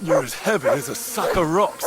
You're as heavy as a sack of rocks.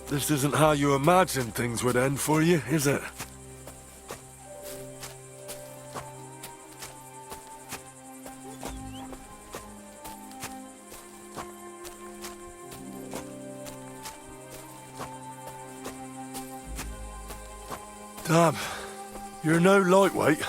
This isn't how you imagined things would end for you, is it? Damn, you're no lightweight.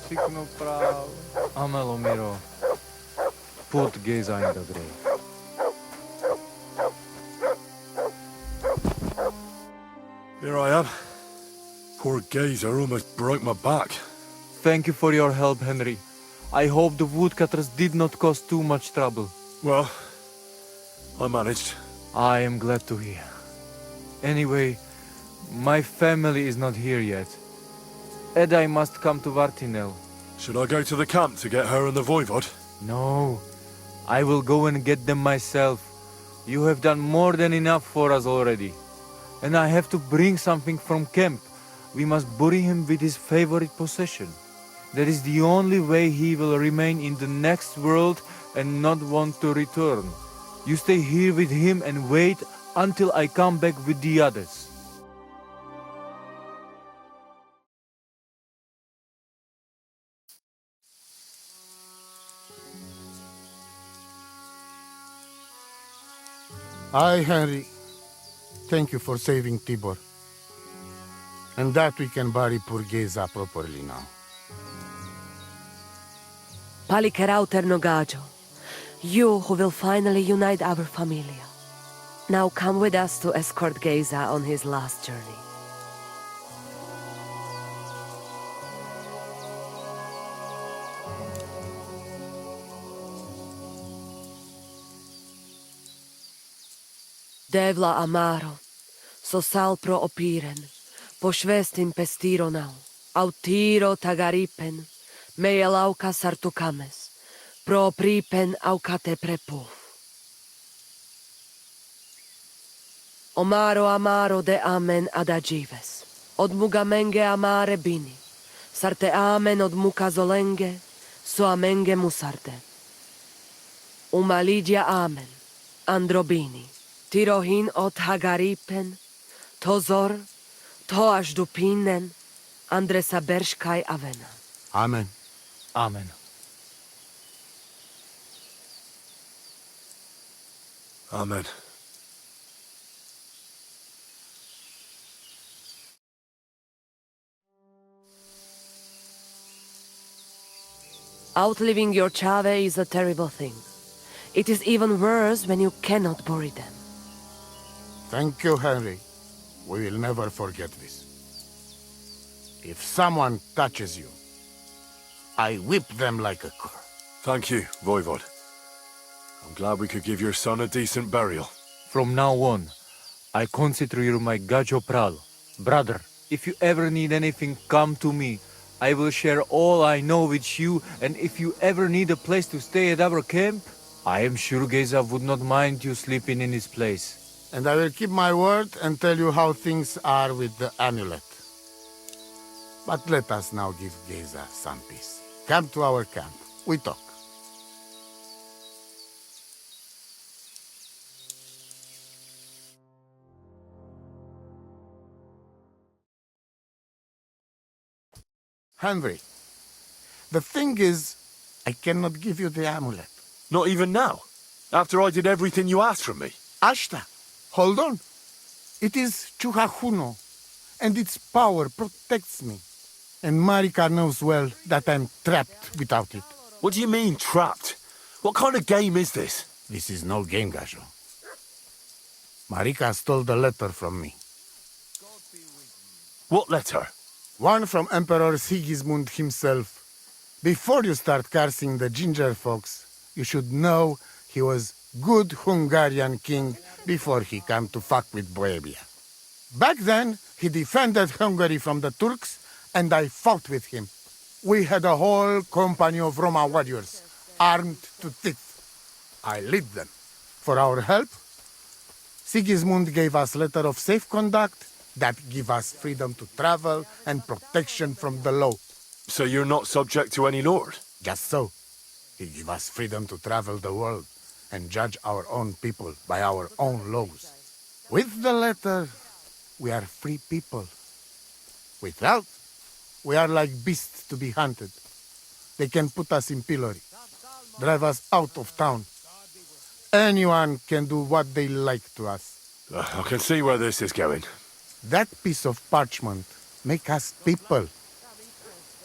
Cicno prav. Amelo miro. Put geza in the grave. Here I am. Poor Gazer almost broke my back. Thank you for your help, Henry. I hope the woodcutters did not cause too much trouble. Well, I managed. I am glad to hear. Anyway, my family is not here yet. Edai must come to Vartinel. Should I go to the camp to get her and the voivod? No, I will go and get them myself. You have done more than enough for us already. And I have to bring something from camp. We must bury him with his favorite possession. That is the only way he will remain in the next world and not want to return. You stay here with him and wait until I come back with the others. Aye, Henry. Thank you for saving Tibor. And that we can bury poor Geza properly now. Palikerauter Nogajo, you who will finally unite our familia. Now come with us to escort Geza on his last journey. Devla amaro, so sal pro opiren, pošvestin pestironau, autiro tagaripen, mejelauka sartukames, pro pripen aukate prepuf. Omaro amaro de amen adagives. Od mugamenge amare bini. Sarte amen od mukazolenge, so amenge musarte. Umalidia amen. Androbini. Tirohin od hagaripen. Tozor. To až dupinen. Andresa berškaj avena. Amen. Amen. Amen. Outliving your chave is a terrible thing. It is even worse when you cannot bury them. Thank you, Henry. We will never forget this. If someone touches you, I whip them like a cur. Thank you, Voivod. I'm glad we could give your son a decent burial. From now on, I consider you my Gajo Pral. Brother, if you ever need anything, come to me. I will share all I know with you, and if you ever need a place to stay at our camp, I am sure Geza would not mind you sleeping in his place. And I will keep my word and tell you how things are with the amulet. But let us now give Geza some peace. Come to our camp. We talk. Henry, the thing is, I cannot give you the amulet. Not even now? After I did everything you asked from me? Ashta, hold on. It is Chuhajuno, and its power protects me. And Marika knows well that I'm trapped without it. What do you mean, trapped? What kind of game is this? This is no game, Gajo. Marika stole the letter from me. What letter? One from Emperor Sigismund himself. Before you start cursing the ginger fox, you should know he was good Hungarian king before he came to fuck with Bohemia. Back then, he defended Hungary from the Turks, and I fought with him. We had a whole company of Roma warriors, armed to teeth. I lead them. For our help, Sigismund gave us letter of safe conduct that give us freedom to travel and protection from the law. So you're not subject to any lord? Just so. He give us freedom to travel the world and judge our own people by our own laws. With the letter, we are free people. Without, we are like beasts to be hunted. They can put us in pillory, drive us out of town. Anyone can do what they like to us. I can see where this is going. That piece of parchment make us people.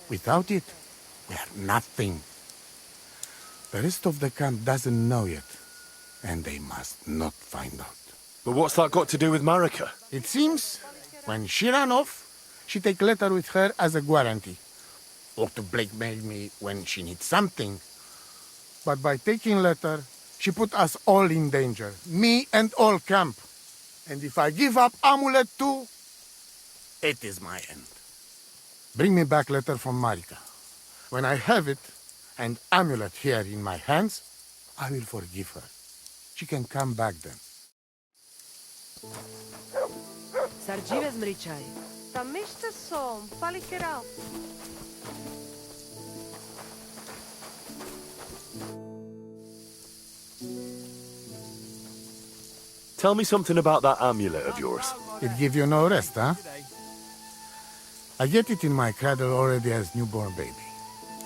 Without it, we are nothing. The rest of the camp doesn't know yet, and they must not find out. But what's that got to do with Marika? It seems, when she ran off, she take letter with her as a guarantee. Or to blackmail me when she needs something. But by taking letter, she put us all in danger. Me and all camp. And if I give up amulet too, it is my end. Bring me back letter from Marika. When I have it, and amulet here in my hands, I will forgive her. She can come back then. Sargives mričaj. Tam mište som, palikera. Tell me something about that amulet of yours. It give you no rest, huh? I get it in my cradle already as newborn baby.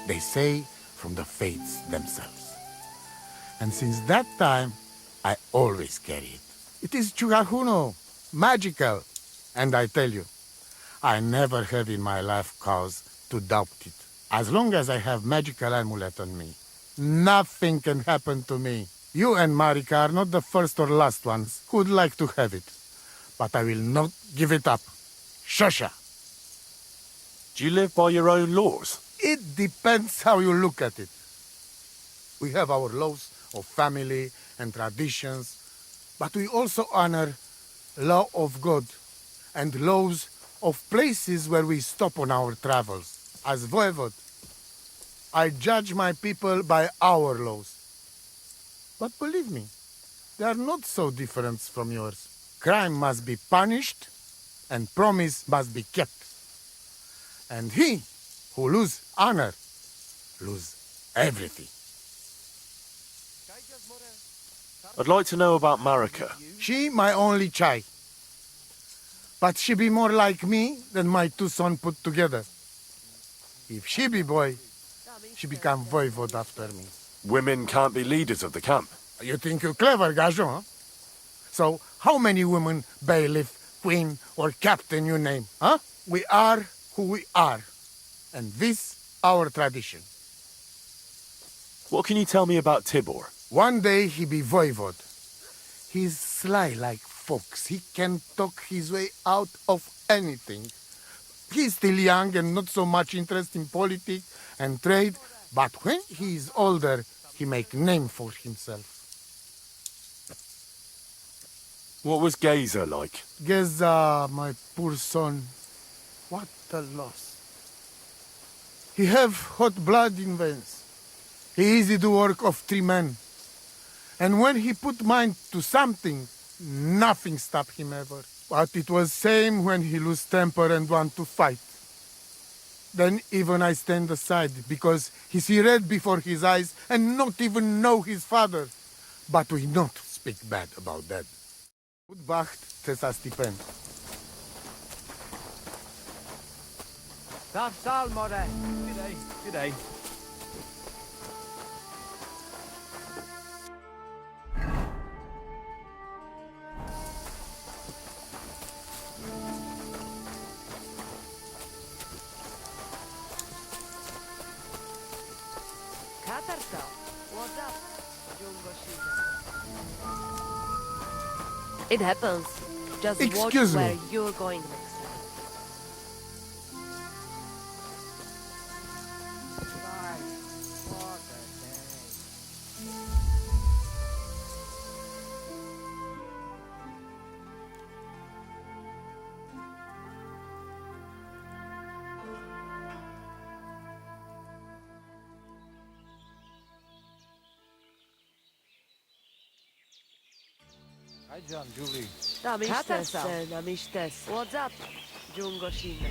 They say from the fates themselves. And since that time, I always carry it. It is Chugahuno, magical. And I tell you, I never have in my life cause to doubt it. As long as I have magical amulet on me, nothing can happen to me. You and Marika are not the first or last ones who would like to have it. But I will not give it up. Shosha. Do you live by your own laws? It depends how you look at it. We have our laws of family and traditions, but we also honor law of God and laws of places where we stop on our travels. As voivod, I judge my people by our laws. But believe me, they are not so different from yours. Crime must be punished, and promise must be kept. And he who lose honor, lose everything. I'd like to know about Marika. She my only child. But she be more like me than my two sons put together. If she be boy, she become voivode after me. Women can't be leaders of the camp. You think you're clever, Gajon, huh? So, how many women, bailiff, queen, or captain you name, huh? We are who we are. And this, our tradition. What can you tell me about Tibor? One day he be voivode. He's sly like fox. He can talk his way out of anything. He's still young and not so much interested in politics and trade, but when he is older, he make name for himself. What was Gazer like? Geza, my poor son, what a loss. He have hot blood in veins. He easy do work of 3 men. And when he put mind to something, nothing stop him ever. But it was same when he lose temper and want to fight. Then even I stand aside, because he see red before his eyes and not even know his father. But we not speak bad about that. Good Bacht, Tessa Stipen. Sal, more. G'day. Katarsa, what's up? Jungo Shiva. It happens. Just watch Excuse me. where you're going next time. Hi, John, Julie. Namištes. What's up? Jungo Shiva.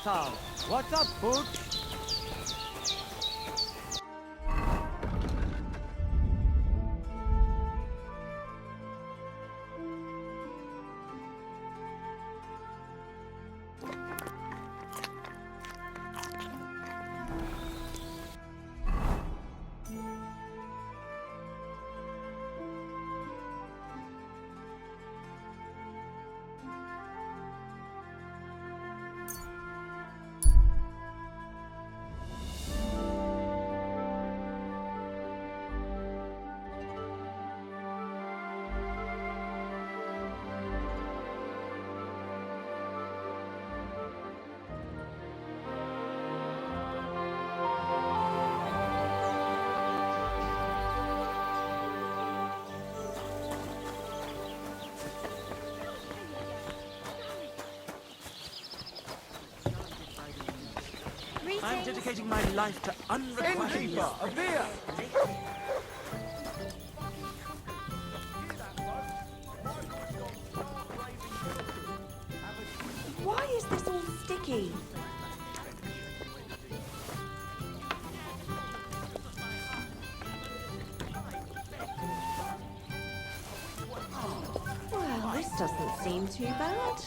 Sal. What's up, folks? I'm dedicating my life to unrequited love. Why is this all sticky? Well, this doesn't seem too bad.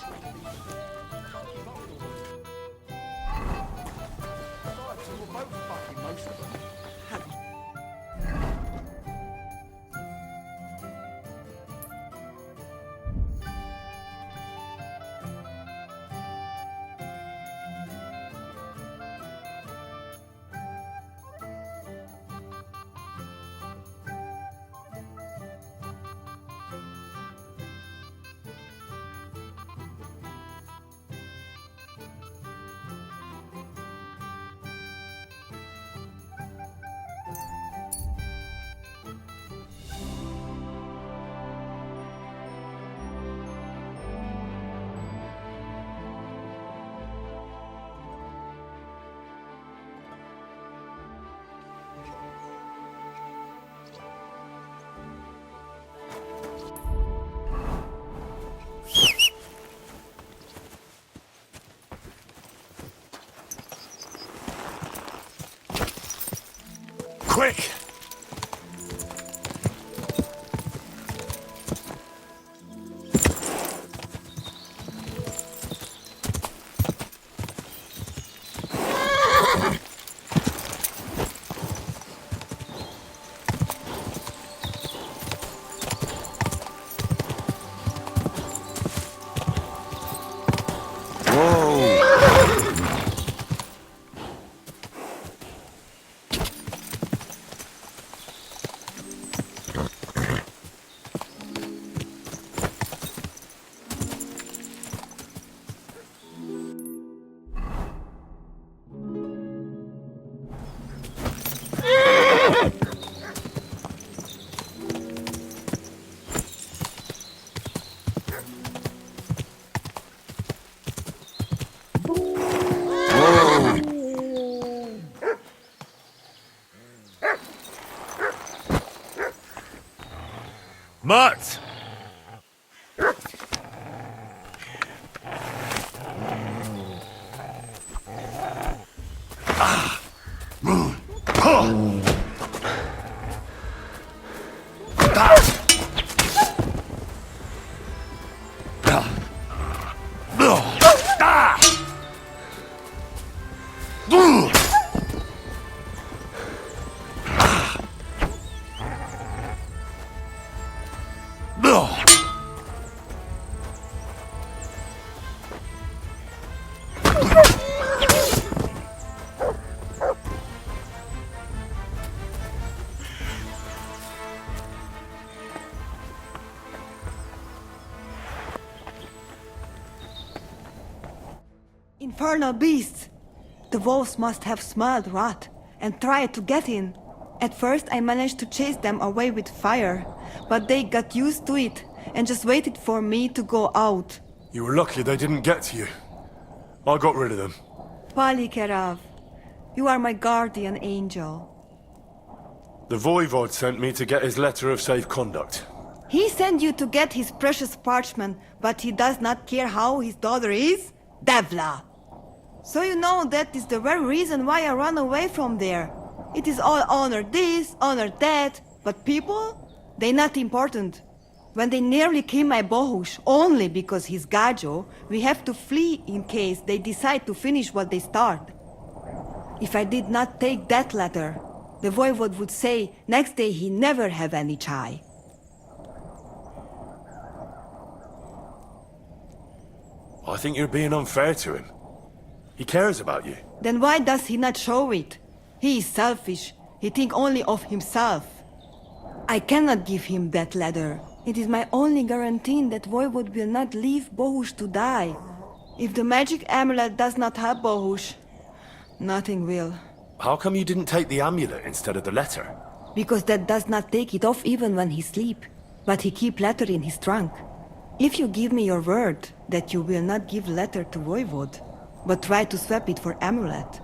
Quick! Mutt! Infernal beasts! The wolves must have smelled rot and tried to get in. At first I managed to chase them away with fire, but they got used to it and just waited for me to go out. You were lucky they didn't get to you. I got rid of them. Palikerav, you are my guardian angel. The Voivod sent me to get his letter of safe conduct. He sent you to get his precious parchment, but he does not care how his daughter is? Devla! So you know that is the very reason why I run away from there. It is all honor this, honor that, but people? They not important. When they nearly kill my Bohush only because he's Gajo, we have to flee in case they decide to finish what they start. If I did not take that letter, the Voivod would say next day he never have any chai. I think you're being unfair to him. He cares about you. Then why does he not show it? He is selfish. He think only of himself. I cannot give him that letter. It is my only guarantee that Voivod will not leave Bohush to die. If the magic amulet does not help Bohush, nothing will. How come you didn't take the amulet instead of the letter? Because that does not take it off even when he sleep. But he keep letter in his trunk. If you give me your word that you will not give letter to Voivod, but try to swap it for amulet,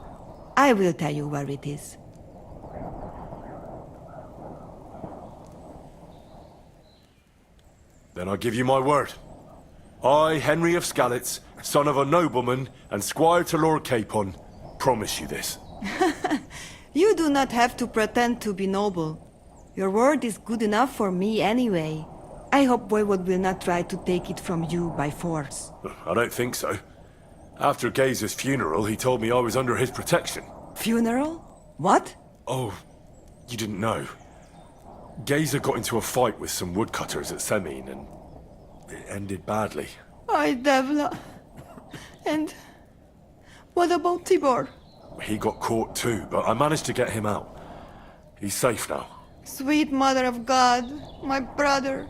I will tell you where it is. Then I give you my word. I, Henry of Skalitz, son of a nobleman and squire to Lord Capon, promise you this. You do not have to pretend to be noble. Your word is good enough for me anyway. I hope Voivod will not try to take it from you by force. I don't think so. After Gaze's funeral, he told me I was under his protection. Funeral? What? Oh, you didn't know. Gazer got into a fight with some woodcutters at Semin, and it ended badly. Ay, Devla. And what about Tibor? He got caught too, but I managed to get him out. He's safe now. Sweet Mother of God, my brother.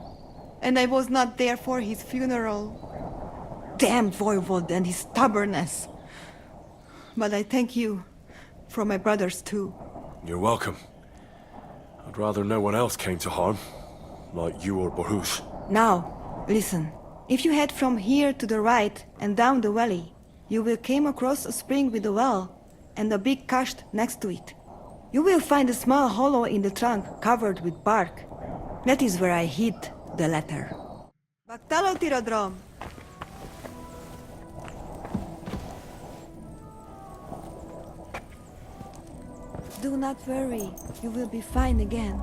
And I was not there for his funeral. Damn Voivod and his stubbornness. But I thank you for my brothers too. You're welcome. I'd rather no one else came to harm, like you or Bohush. Now, listen. If you head from here to the right and down the valley, you will come across a spring with a well and a big kasht next to it. You will find a small hollow in the trunk covered with bark. That is where I hid the letter. Baktalo Tirodrom. Do not worry. You will be fine again.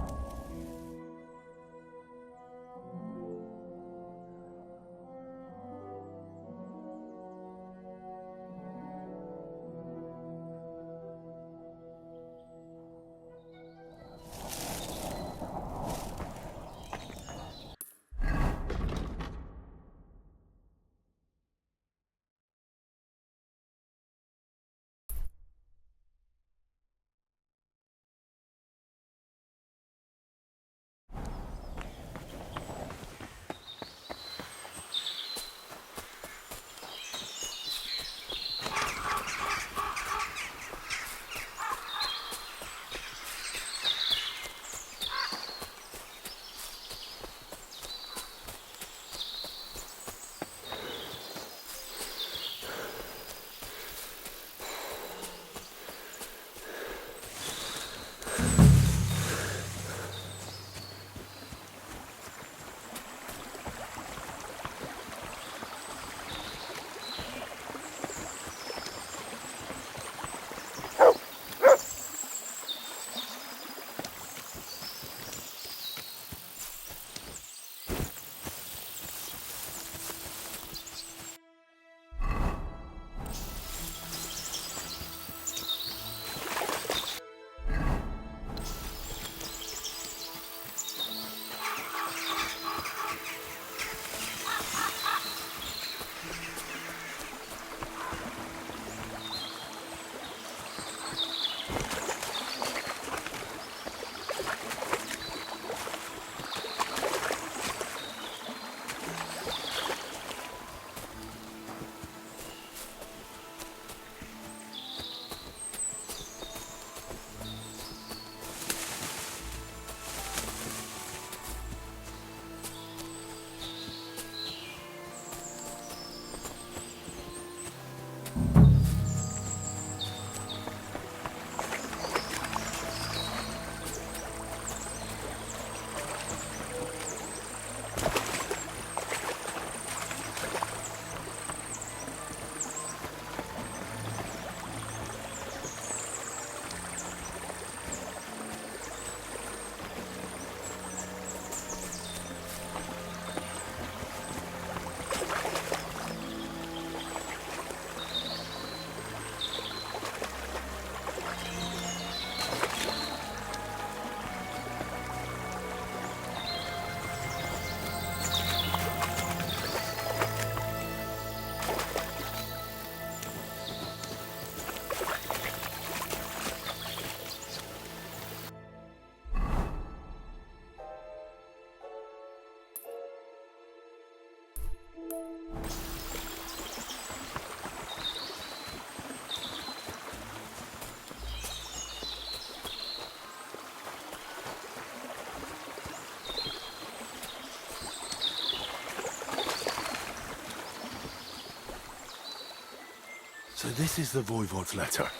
So this is the Voivod's letter.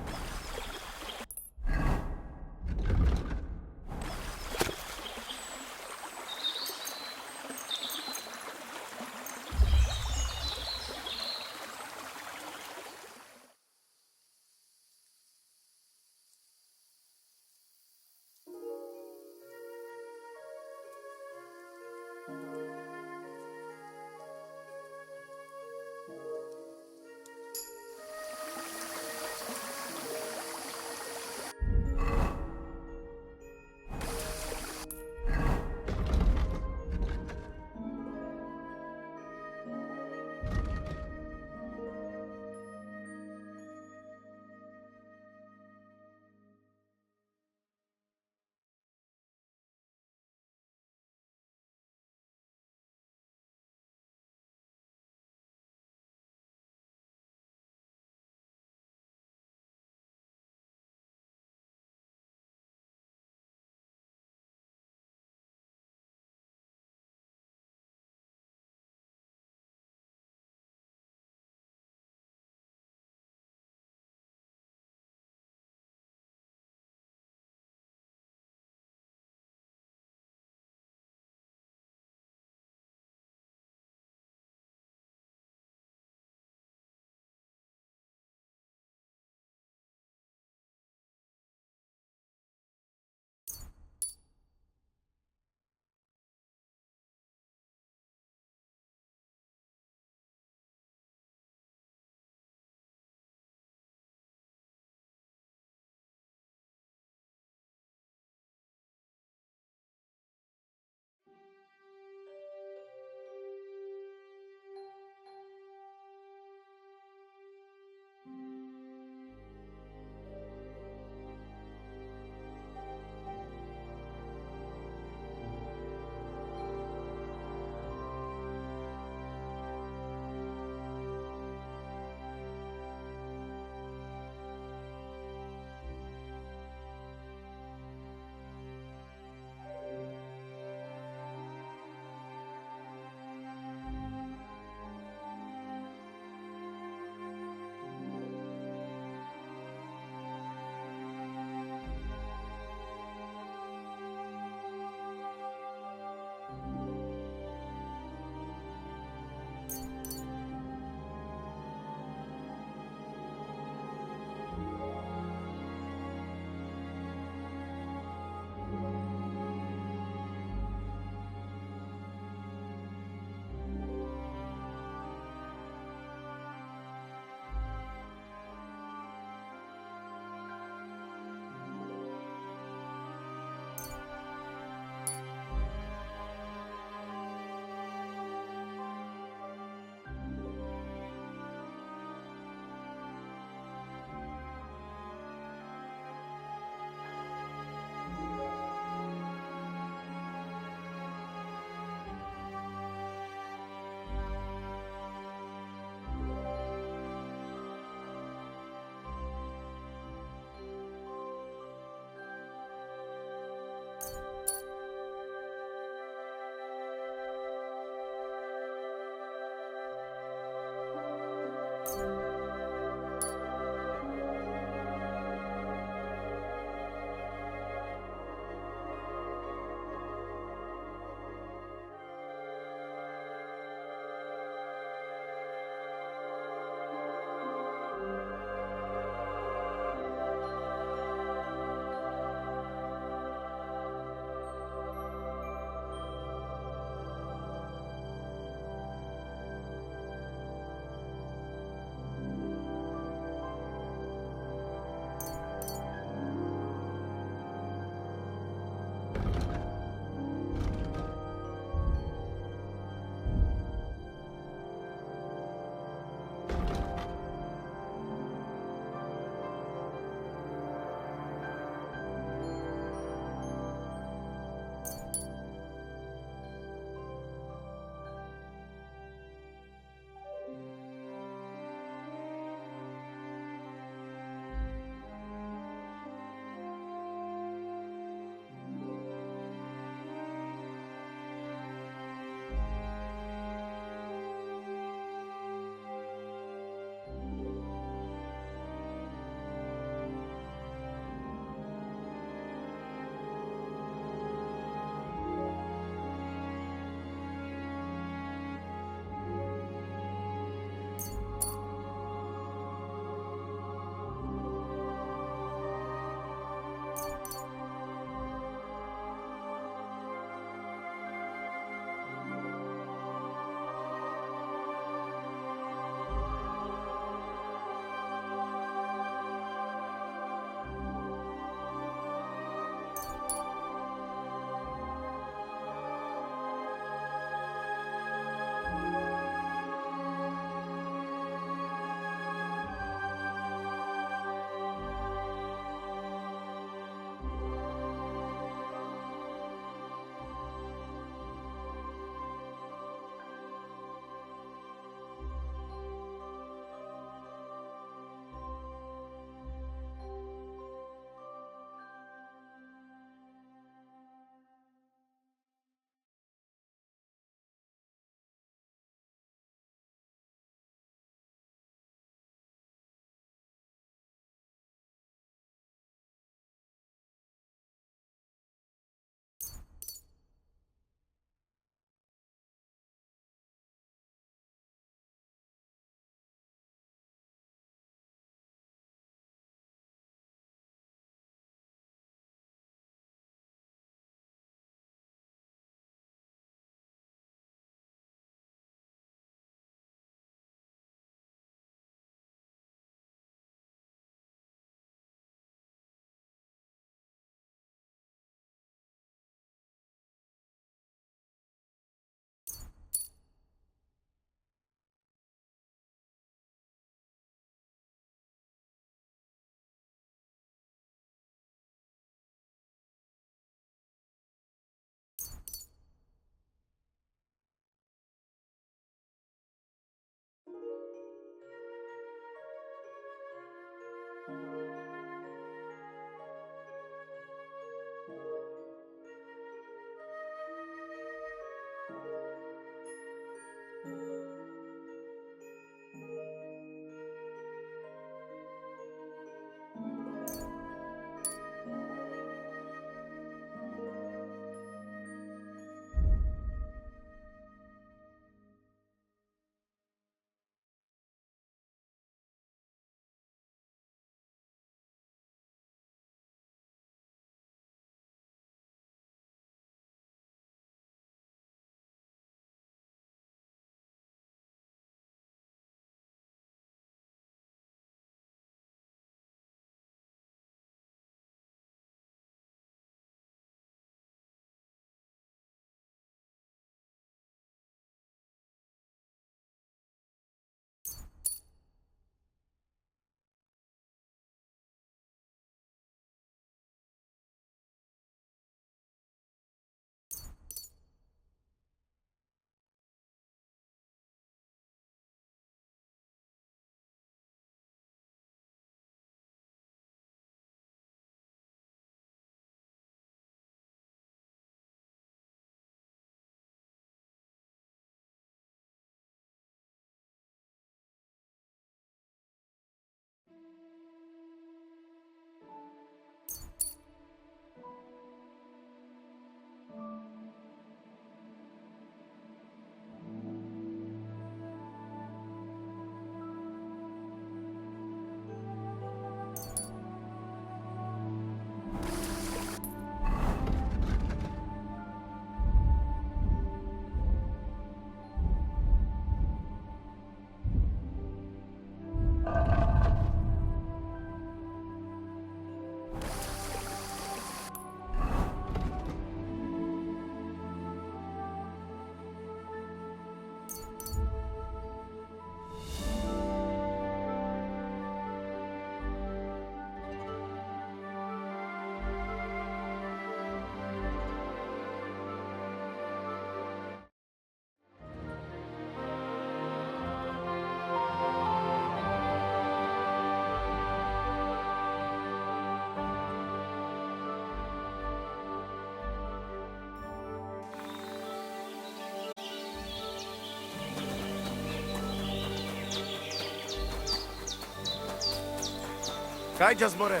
Kaijas more.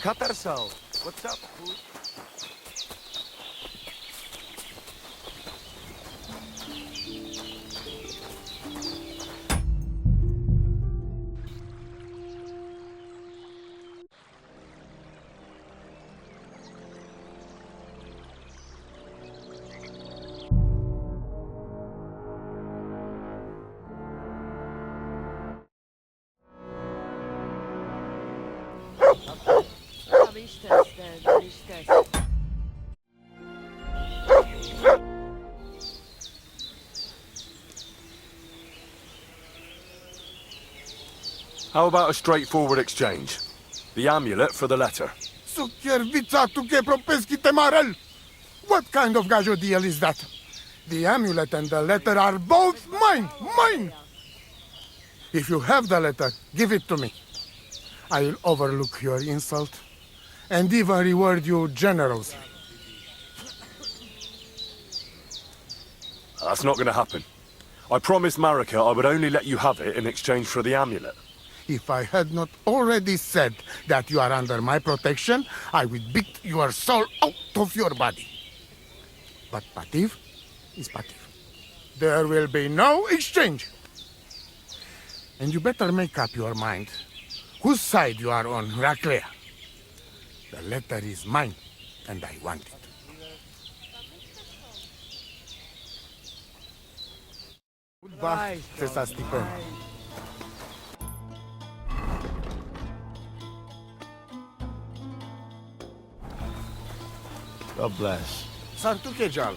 Katarsal. What's up, fool? How about a straightforward exchange? The amulet for the letter. Sukiervica tu che propeschi temarel! What kind of gajo deal is that? The amulet and the letter are both mine! Mine! If you have the letter, give it to me. I will overlook your insult and even reward you generously. That's not going to happen. I promised Marika I would only let you have it in exchange for the amulet. If I had not already said that you are under my protection, I would beat your soul out of your body. But Pativ is Pativ. There will be no exchange. And you better make up your mind whose side you are on, Raclea. The letter is mine, and I want it. Goodbye, Cesar Stipen. God bless. Sartukejal.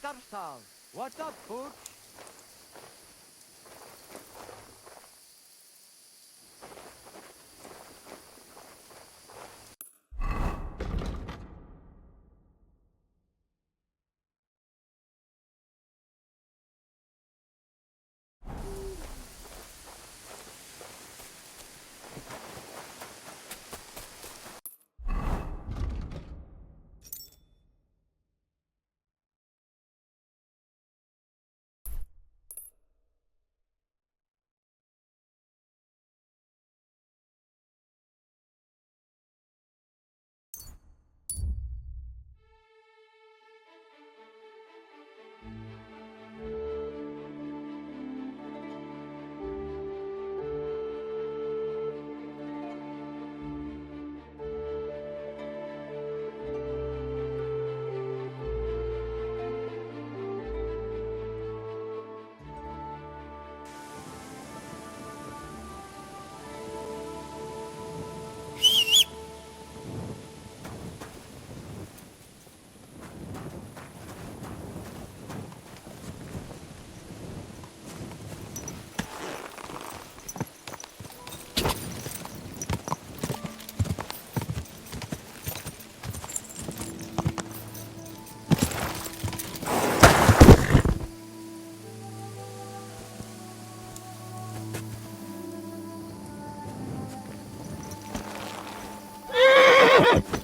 Tatarstal. What's up, Pooch?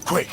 Quick!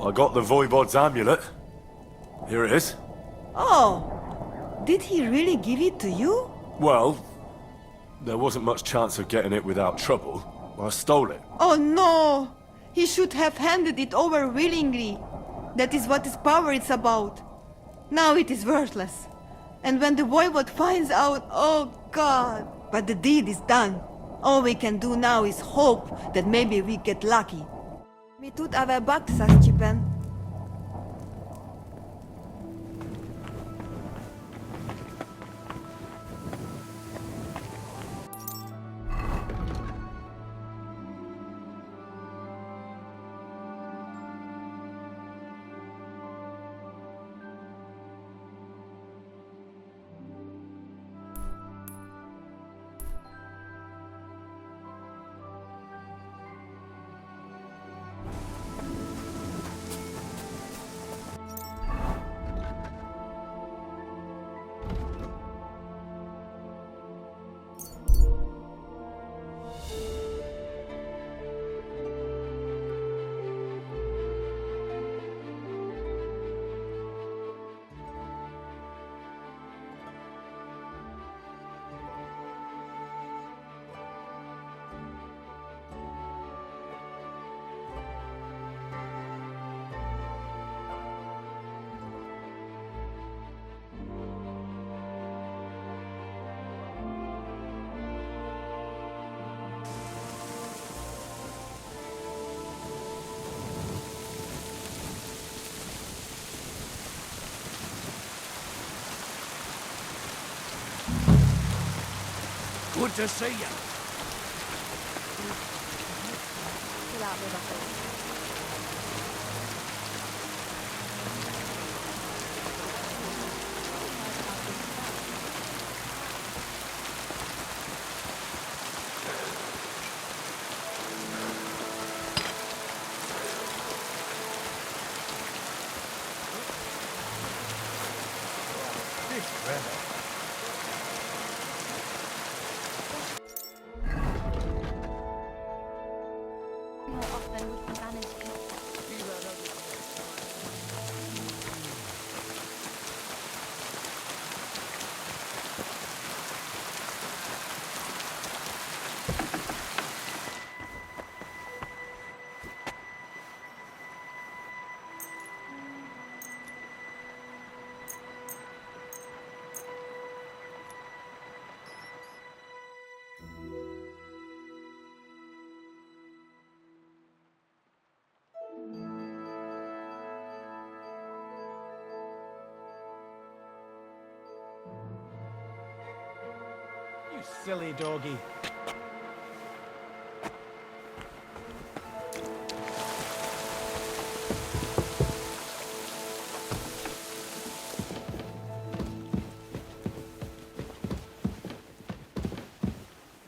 I got the Voivod's amulet. Here it is. Oh, did he really give it to you? Well, there wasn't much chance of getting it without trouble. I stole it. Oh no! He should have handed it over willingly. That is what his power is about. Now it is worthless. And when the voivod finds out, oh God! But the deed is done. All we can do now is hope that maybe we get lucky. Mi tut avea bakt sa Scipen. Good to see you. You silly doggy.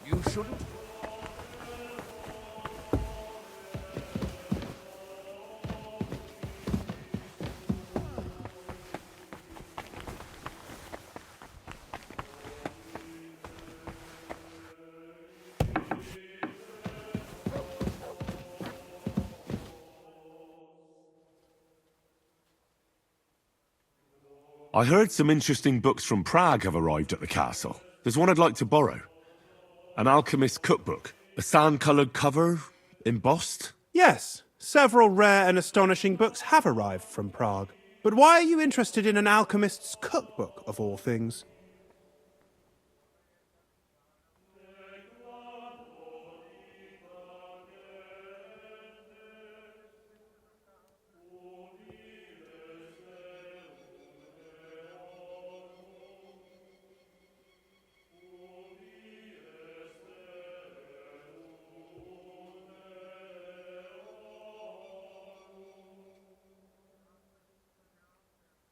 You shouldn't. I heard some interesting books from Prague have arrived at the castle. There's one I'd like to borrow. An alchemist's cookbook. A sand-coloured cover, embossed. Yes, several rare and astonishing books have arrived from Prague. But why are you interested in an alchemist's cookbook, of all things?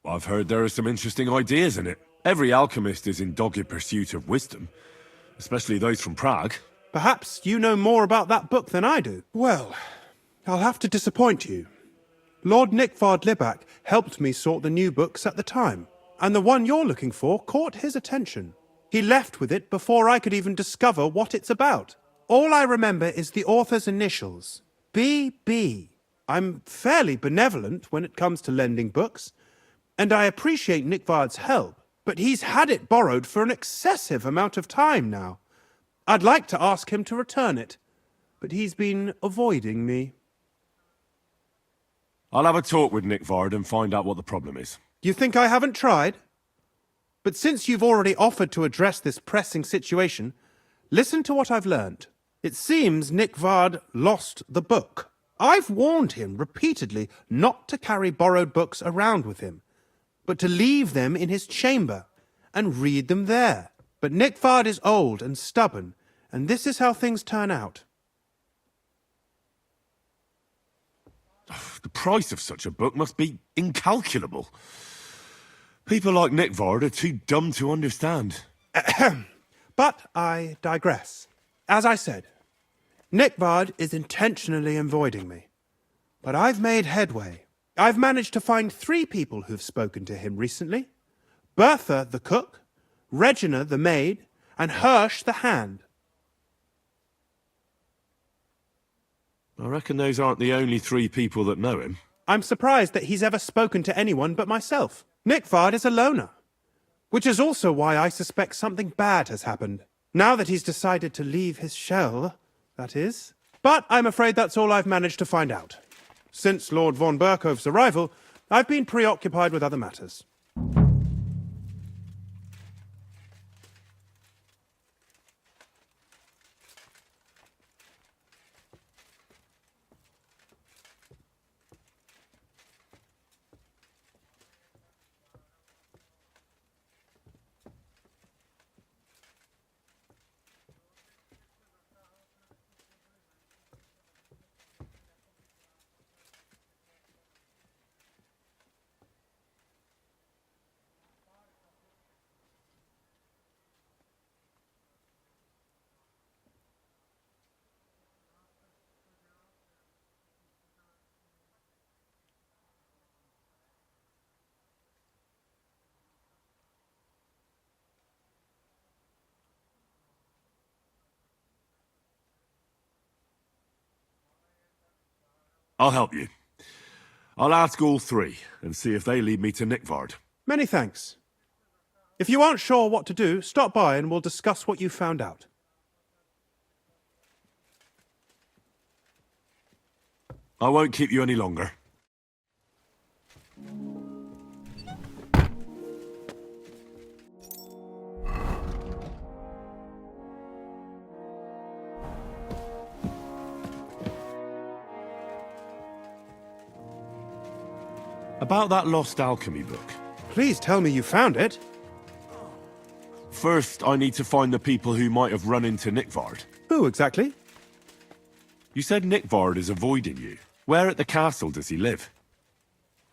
I've heard there are some interesting ideas in it. Every alchemist is in dogged pursuit of wisdom, especially those from Prague. Perhaps you know more about that book than I do. Well, I'll have to disappoint you. Lord Nickvard Libak helped me sort the new books at the time, and the one you're looking for caught his attention. He left with it before I could even discover what it's about. All I remember is the author's initials, B.B. I'm fairly benevolent when it comes to lending books, and I appreciate Nickvard's help, but he's had it borrowed for an excessive amount of time now. I'd like to ask him to return it, but he's been avoiding me. I'll have a talk with Nickvard and find out what the problem is. You think I haven't tried? But since you've already offered to address this pressing situation, listen to what I've learned. It seems Nickvard lost the book. I've warned him repeatedly not to carry borrowed books around with him, but to leave them in his chamber and read them there. But Nickvard is old and stubborn, and this is how things turn out. The price of such a book must be incalculable. People like Nickvard are too dumb to understand. But I digress. As I said, Nickvard is intentionally avoiding me. But I've made headway. I've managed to find 3 people who've spoken to him recently. Bertha, the cook, Regina, the maid, and Hirsch, the hand. I reckon those aren't the only 3 people that know him. I'm surprised that he's ever spoken to anyone but myself. Nickvard is a loner, which is also why I suspect something bad has happened. Now that he's decided to leave his shell, that is. But I'm afraid that's all I've managed to find out. Since Lord von Berkove's arrival, I've been preoccupied with other matters. I'll help you. I'll ask all three and see if they lead me to Nickvard. Many thanks. If you aren't sure what to do, stop by and we'll discuss what you found out. I won't keep you any longer. About that lost alchemy book. Please tell me you found it. First, I need to find the people who might have run into Nickvard. Who exactly? You said Nickvard is avoiding you. Where at the castle does he live?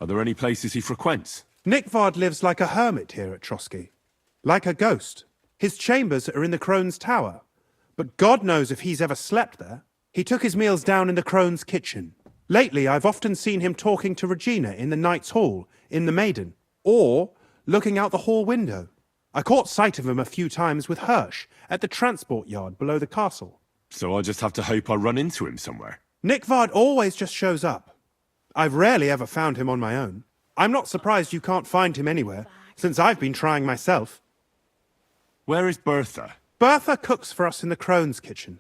Are there any places he frequents? Nickvard lives like a hermit here at Trotsky. Like a ghost. His chambers are in the Crone's Tower. But God knows if he's ever slept there. He took his meals down in the Crone's kitchen. Lately, I've often seen him talking to Regina in the Knight's Hall, in the Maiden, or looking out the hall window. I caught sight of him a few times with Hirsch at the transport yard below the castle. So I just have to hope I run into him somewhere. Nickvard always just shows up. I've rarely ever found him on my own. I'm not surprised you can't find him anywhere, since I've been trying myself. Where is Bertha? Bertha cooks for us in the Crone's kitchen.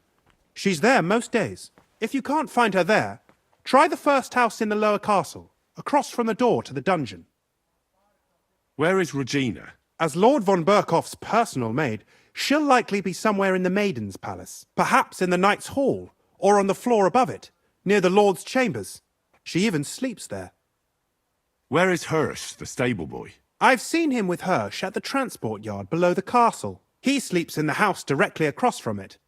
She's there most days. If you can't find her there, try the first house in the lower castle, across from the door to the dungeon. Where is Regina? As Lord von Berkoff's personal maid, she'll likely be somewhere in the Maiden's Palace, perhaps in the Knight's Hall, or on the floor above it, near the Lord's chambers. She even sleeps there. Where is Hirsch, the stable boy? I've seen him with Hirsch at the transport yard below the castle. He sleeps in the house directly across from it.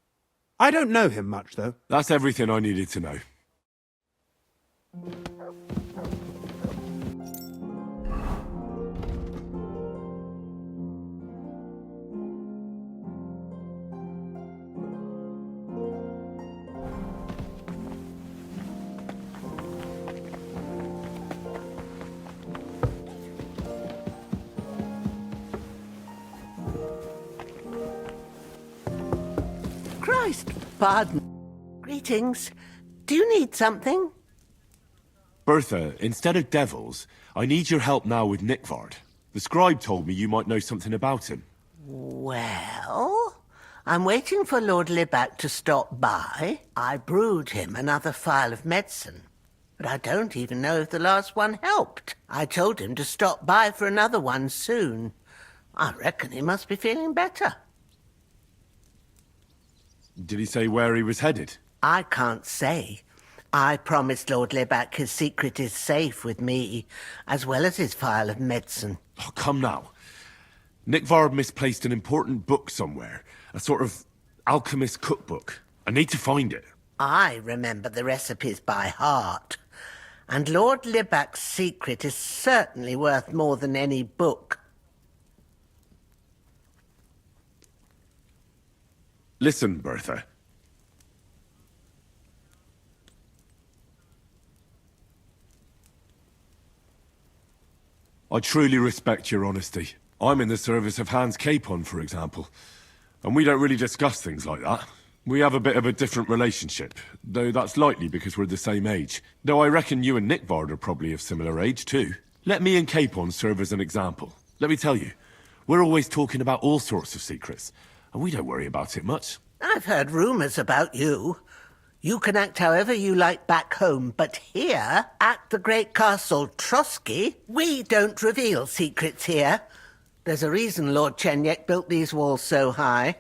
I don't know him much, though. That's everything I needed to know. Christ, pardon. Greetings. Do you need something? Bertha, instead of devils, I need your help now with Nickvard. The scribe told me you might know something about him. Well, I'm waiting for Lord Libac to stop by. I brewed him another phial of medicine. But I don't even know if the last one helped. I told him to stop by for another one soon. I reckon he must be feeling better. Did he say where he was headed? I can't say. I promised Lord Libac his secret is safe with me, as well as his phial of medicine. Oh, come now. Nickvard misplaced an important book somewhere. A sort of alchemist cookbook. I need to find it. I remember the recipes by heart. And Lord Libac's secret is certainly worth more than any book. Listen, Bertha. I truly respect your honesty. I'm in the service of Hans Capon, for example. And we don't really discuss things like that. We have a bit of a different relationship, though that's likely because we're the same age. Though I reckon you and Nickvard are probably of similar age, too. Let me and Capon serve as an example. Let me tell you, we're always talking about all sorts of secrets, and we don't worry about it much. I've heard rumours about you. You can act however you like back home, but here, at the great castle Trotsky, we don't reveal secrets here. There's a reason Lord Chenyek built these walls so high.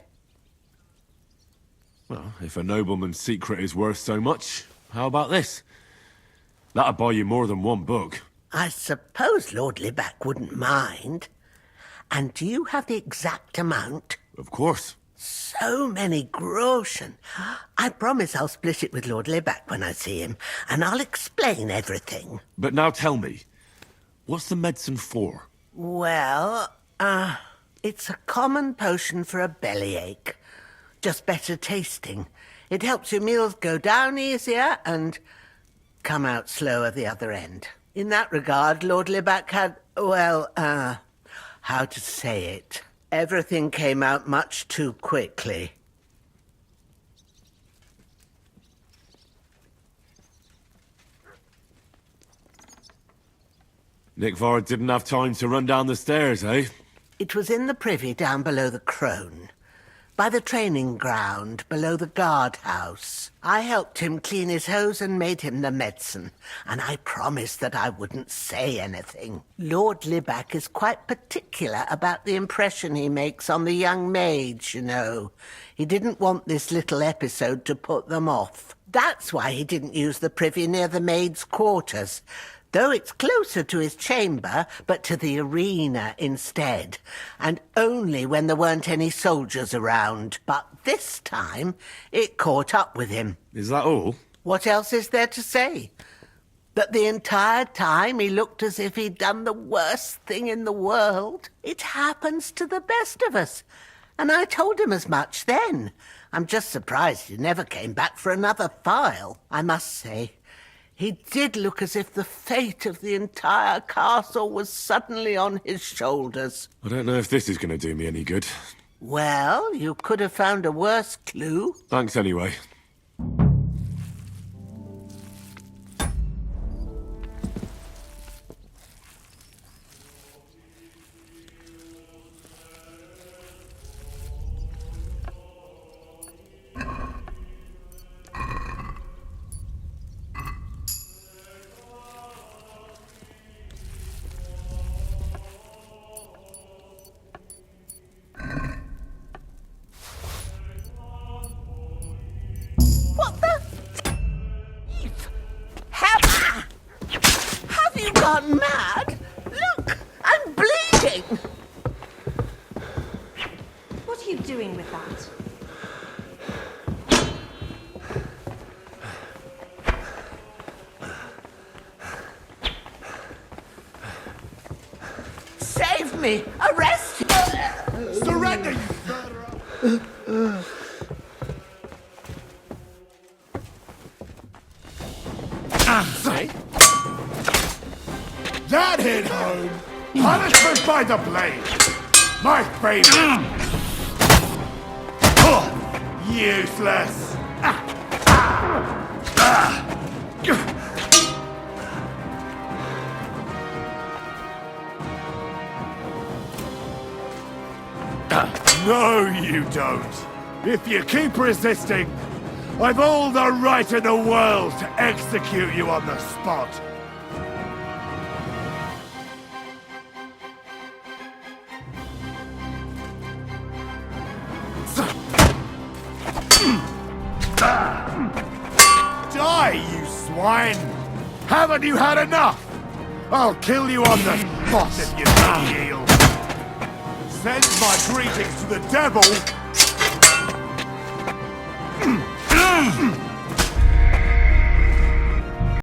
Well, if a nobleman's secret is worth so much, how about this? That'll buy you more than one book. I suppose Lord Libac wouldn't mind. And do you have the exact amount? Of course. So many groschen. I promise I'll split it with Lord Libac when I see him, and I'll explain everything. But now tell me, what's the medicine for? Well, it's a common potion for a bellyache. Just better tasting. It helps your meals go down easier and come out slower the other end. In that regard, Lord Libac had, well, how to say it? Everything came out much too quickly. Nick Vard didn't have time to run down the stairs, eh? It was in the privy down below the Crone, by the training ground below the guardhouse. I helped him clean his hose and made him the medicine, and I promised that I wouldn't say anything. Lord Libac is quite particular about the impression he makes on the young maids, you know. He didn't want this little episode to put them off. That's why he didn't use the privy near the maids' quarters, though it's closer to his chamber, but to the arena instead, and only when there weren't any soldiers around. But this time, it caught up with him. Is that all? What else is there to say? That the entire time he looked as if he'd done the worst thing in the world. It happens to the best of us. And I told him as much then. I'm just surprised he never came back for another file. I must say, he did look as if the fate of the entire castle was suddenly on his shoulders. I don't know if this is going to do me any good. Well, you could have found a worse clue. Thanks anyway. What the? Have you gone mad? Look, I'm bleeding. What are you doing with that? Save me! Arrest him! Surrender! That hit home! Punishment by the blade! My favorite! Useless! No, you don't. If you keep resisting, I've all the right in the world to execute you on the spot. Die, you swine! Haven't you had enough? I'll kill you on the spot if you don't yield. Send my greetings to the devil!